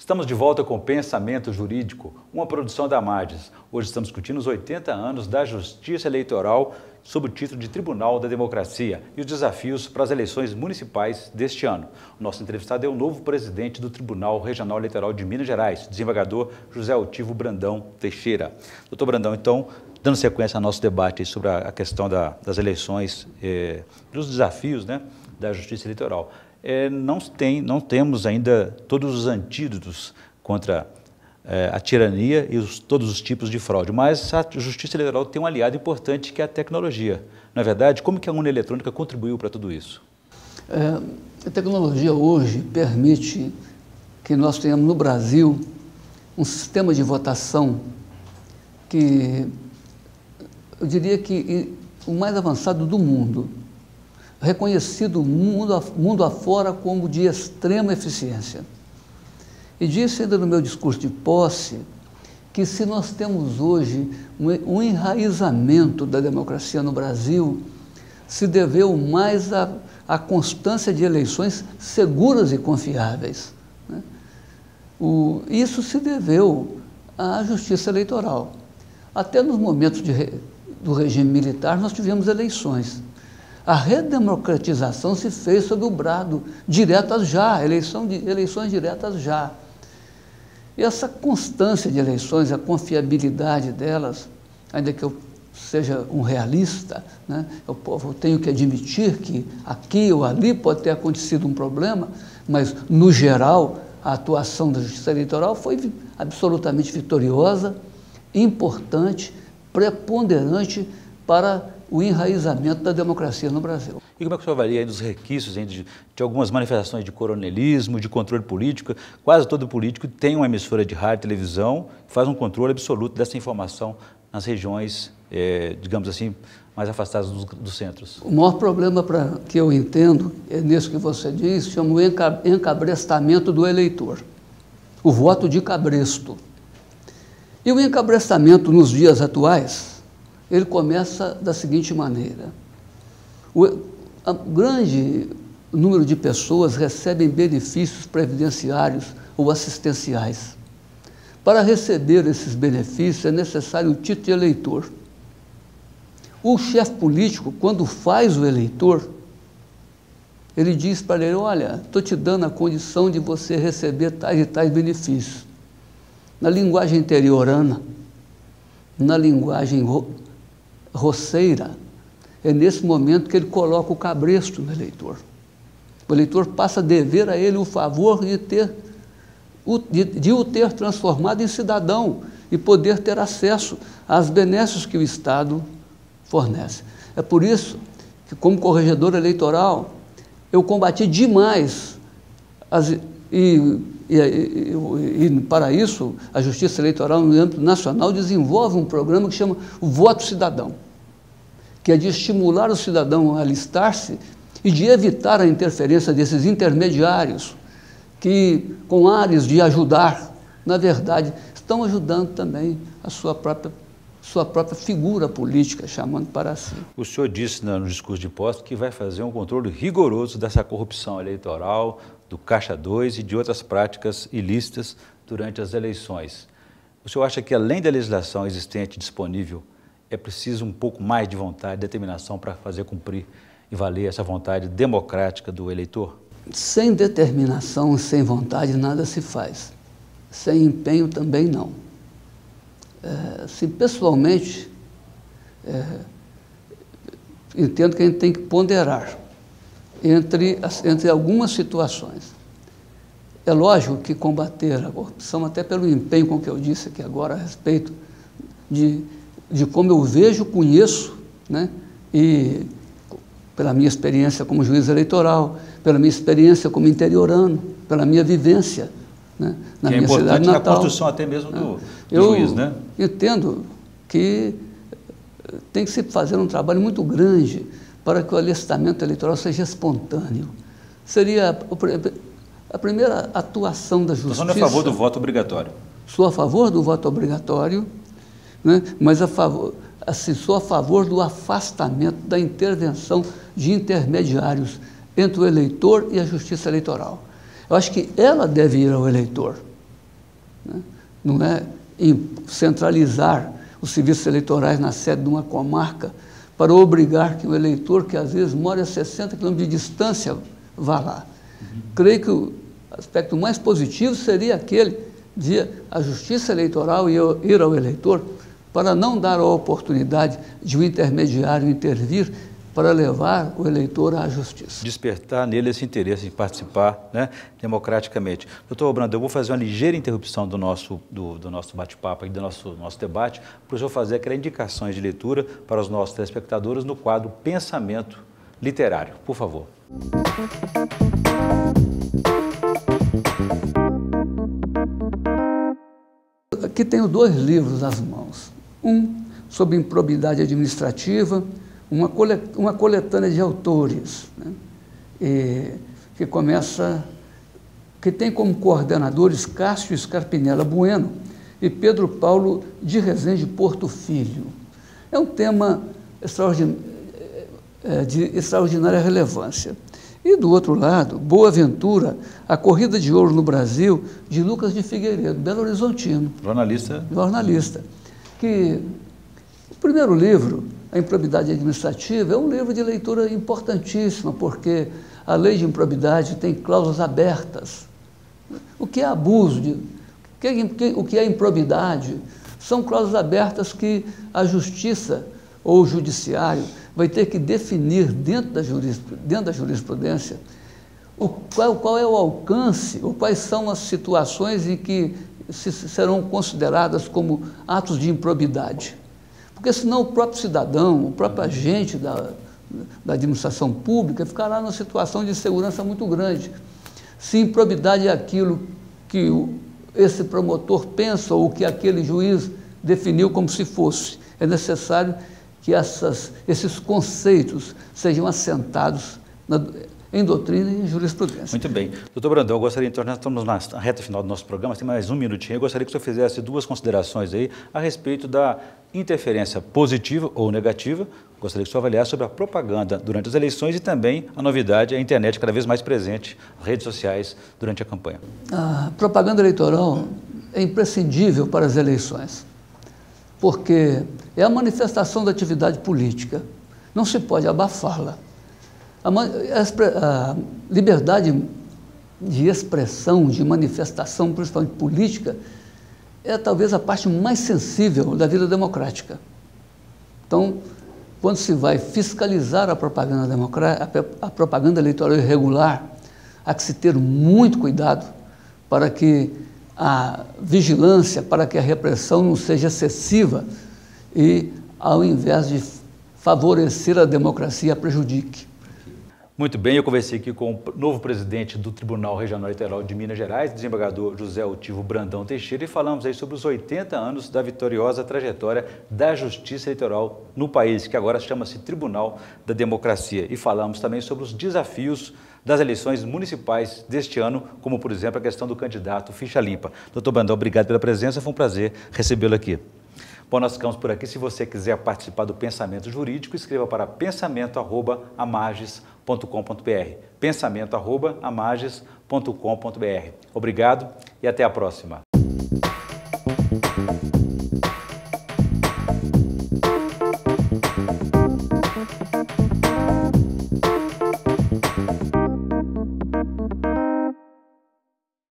Estamos de volta com Pensamento Jurídico, uma produção da Amades. Hoje estamos discutindo os 80 anos da Justiça Eleitoral sob o título de Tribunal da Democracia e os desafios para as eleições municipais deste ano. O nosso entrevistado é o novo presidente do Tribunal Regional Eleitoral de Minas Gerais, desembargador José Altivo Brandão Teixeira. Doutor Brandão, então, dando sequência ao nosso debate sobre a questão das eleições, dos desafios, né, da Justiça Eleitoral. Não temos ainda todos os antídotos contra a tirania e todos os tipos de fraude, mas a Justiça Eleitoral tem um aliado importante que é a tecnologia. Não é verdade? Como que a urna eletrônica contribuiu para tudo isso? A tecnologia hoje permite que nós tenhamos no Brasil um sistema de votação que eu diria que o mais avançado do mundo, reconhecido mundo afora como de extrema eficiência. E disse ainda no meu discurso de posse que se nós temos hoje um enraizamento da democracia no Brasil, se deveu mais à constância de eleições seguras e confiáveis, né? Isso se deveu à Justiça Eleitoral. Até nos momentos do regime militar nós tivemos eleições. A redemocratização se fez sob o brado, diretas já, eleições diretas já. E essa constância de eleições, a confiabilidade delas, ainda que eu seja um realista, né, eu tenho que admitir que aqui ou ali pode ter acontecido um problema, mas, no geral, a atuação da Justiça Eleitoral foi absolutamente vitoriosa, importante, preponderante para o enraizamento da democracia no Brasil. E como é que o senhor avalia aí dos requisitos de algumas manifestações de coronelismo, de controle político? Quase todo político tem uma emissora de rádio e televisão que faz um controle absoluto dessa informação nas regiões, digamos assim, mais afastadas dos centros. O maior problema que eu entendo é nisso que você diz, chama o encabrestamento do eleitor, o voto de cabresto. E o encabrestamento nos dias atuais, ele começa da seguinte maneira: a grande número de pessoas recebem benefícios previdenciários ou assistenciais. Para receber esses benefícios é necessário o título de eleitor. O chefe político, quando faz o eleitor, ele diz para ele: olha, estou te dando a condição de você receber tais e tais benefícios. Na linguagem interiorana, na linguagem roceira, é nesse momento que ele coloca o cabresto no eleitor. O eleitor passa a dever a ele o favor de o ter transformado em cidadão e poder ter acesso às benesses que o Estado fornece. É por isso que, como corregedor eleitoral, eu combati demais para isso, a Justiça Eleitoral, no âmbito nacional, desenvolve um programa que chama o Voto Cidadão, que é de estimular o cidadão a alistar-se e de evitar a interferência desses intermediários que, com ares de ajudar, na verdade, estão ajudando também a sua própria figura política, chamando para si. O senhor disse no discurso de posse que vai fazer um controle rigoroso dessa corrupção eleitoral, do Caixa 2 e de outras práticas ilícitas durante as eleições. O senhor acha que, além da legislação existente disponível, é preciso um pouco mais de vontade, determinação para fazer cumprir e valer essa vontade democrática do eleitor? Sem determinação, sem vontade, nada se faz. Sem empenho também não. Pessoalmente, entendo que a gente tem que ponderar entre algumas situações. É lógico que combater a corrupção, até pelo empenho com que eu disse aqui agora a respeito de como eu vejo, conheço, né, e pela minha experiência como juiz eleitoral, pela minha experiência como interiorano, pela minha vivência, né, na minha cidade natal. É importante na construção até mesmo do juiz, né? Eu entendo que tem que se fazer um trabalho muito grande para que o alistamento eleitoral seja espontâneo. Seria a primeira atuação da Justiça. Você não é a favor do voto obrigatório? Sou a favor do voto obrigatório, né? Mas sou a favor do afastamento da intervenção de intermediários entre o eleitor e a Justiça Eleitoral. Eu acho que ela deve ir ao eleitor, não é, em centralizar os serviços eleitorais na sede de uma comarca para obrigar que o eleitor, que às vezes mora a 60 quilômetros de distância, vá lá. Creio que o aspecto mais positivo seria aquele de a justiça eleitoral ir ao eleitor para não dar a oportunidade de um intermediário intervir para levar o eleitor à justiça. Despertar nele esse interesse em participar, né, democraticamente. Doutor Brandão, eu vou fazer uma ligeira interrupção do nosso bate-papo, do nosso debate, para o senhor fazer aquelas indicações de leitura para os nossos telespectadores no quadro Pensamento Literário. Por favor. Aqui tenho 2 livros nas mãos. Um sobre improbidade administrativa, uma coletânea de autores, né, que tem como coordenadores Cássio Scarpinella Bueno e Pedro Paulo de Rezende Porto Filho. É um tema de extraordinária relevância. E, do outro lado, Boa Ventura, A Corrida de Ouro no Brasil, de Lucas de Figueiredo, Belo Horizontino. Jornalista. Que o primeiro livro, A Improbidade Administrativa, é um livro de leitura importantíssima, porque a lei de improbidade tem cláusulas abertas. O que é abuso, o que é improbidade, são cláusulas abertas que a justiça ou o judiciário vai ter que definir dentro da jurisprudência qual é o alcance, ou quais são as situações em que serão consideradas como atos de improbidade. Porque senão o próprio cidadão, o próprio agente da administração pública ficará numa situação de insegurança muito grande. Se improbidade é aquilo que esse promotor pensa ou que aquele juiz definiu como se fosse, é necessário que esses conceitos sejam assentados em doutrina e em jurisprudência. Muito bem. Doutor Brandão, eu gostaria, então, nós estamos na reta final do nosso programa, tem mais um minutinho, eu gostaria que o senhor fizesse 2 considerações aí a respeito da interferência positiva ou negativa. Gostaria que o senhor avaliasse sobre a propaganda durante as eleições e também a novidade, a internet cada vez mais presente, redes sociais durante a campanha. A propaganda eleitoral é imprescindível para as eleições, porque é a manifestação da atividade política, não se pode abafá-la. A liberdade de expressão, de manifestação, principalmente política, é talvez a parte mais sensível da vida democrática. Então, quando se vai fiscalizar a propaganda eleitoral irregular, há que se ter muito cuidado para que a vigilância, para que a repressão não seja excessiva e, ao invés de favorecer a democracia, a prejudique. Muito bem, eu conversei aqui com o novo presidente do Tribunal Regional Eleitoral de Minas Gerais, desembargador José Altivo Brandão Teixeira, e falamos aí sobre os 80 anos da vitoriosa trajetória da Justiça Eleitoral no país, que agora chama-se Tribunal da Democracia. E falamos também sobre os desafios das eleições municipais deste ano, como, por exemplo, a questão do candidato ficha limpa. Doutor Brandão, obrigado pela presença, foi um prazer recebê-lo aqui. Bom, nós ficamos por aqui. Se você quiser participar do Pensamento Jurídico, escreva para pensamento@amages.com.br. pensamento@amages.com.br. Obrigado e até a próxima.